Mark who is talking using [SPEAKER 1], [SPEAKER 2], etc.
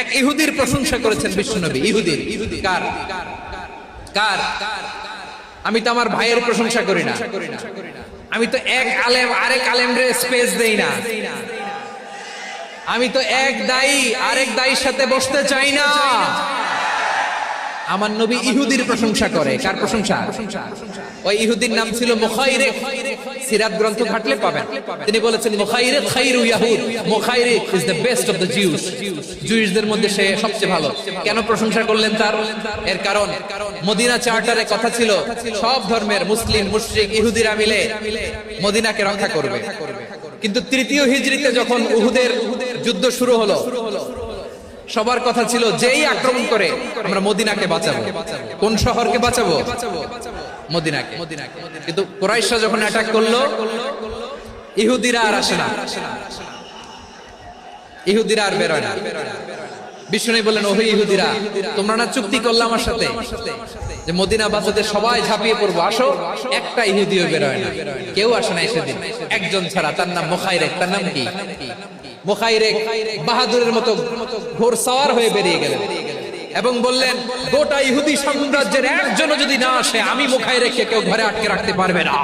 [SPEAKER 1] এক ইহুদির প্রশংসা করেছেন বিশ্বনবী। ইহুদির, কার কার? আমি তো আমার ভাইয়ের প্রশংসা করি না, আমি তো এক আলেম আরেক আলেমরে স্পেস দেই না, আমি তো এক দায়ী আরেক দায়ীর সাথে বসতে চাই না। আমার নবী ইহুদির প্রশংসা করে। কার প্রশংসা? ওই ইহুদির নাম ছিল মুখাইরিক। সিরাত গ্রন্থ ঘাটলে পাবেন। তিনি বলেছেন মুখাইরিক খায়রু ইয়াহুদ, Mukhayriq is the best of the Jews. জুইসদের মধ্যে সে সবচেয়ে ভালো। কেন প্রশংসা করলেন তার? এর কারণ মদিনা চার্টারে কথা ছিল সব ধর্মের মুসলিম, মুশরিক, ইহুদিরা মিলে মদিনাকে রক্ষা করবে। কিন্তু তৃতীয় হিজরিতে যখন উহুদের যুদ্ধ শুরু হলো, সবার কথা ছিল যেই আক্রমণ করে আমরা মদিনাকে বাঁচাবো। কোন শহরকে বাঁচাবো? মদিনাকে। কিন্তু কুরাইশরা যখন অ্যাটাক করলো, ইহুদিরা আর আসে না, ইহুদিরা আর বেরোয় না। বিষ্ণু বললেন, ওহে ইহুদিরা, তোমরা না চুক্তি করলে আমার সাথে যে মদিনা বাঁচাতে সবাই ঝাঁপিয়ে পড়বো, আসো। একটা ইহুদিও বেরোয় না, কেউ আসে না সেদিন, একজন ছাড়া। তার নাম মুখাইরিক। তার নাম কি? মুখাইরিক বাহাদুরের মতো ঘোড়সওয়ার হয়ে বেরিয়ে গেলেন এবং বললেন, গোটা ইহুদি সাম্রাজ্যের একজনও যদি না আসে, আমি মুখাইরিককে কেউ ঘরে আটকে রাখতে পারবে না।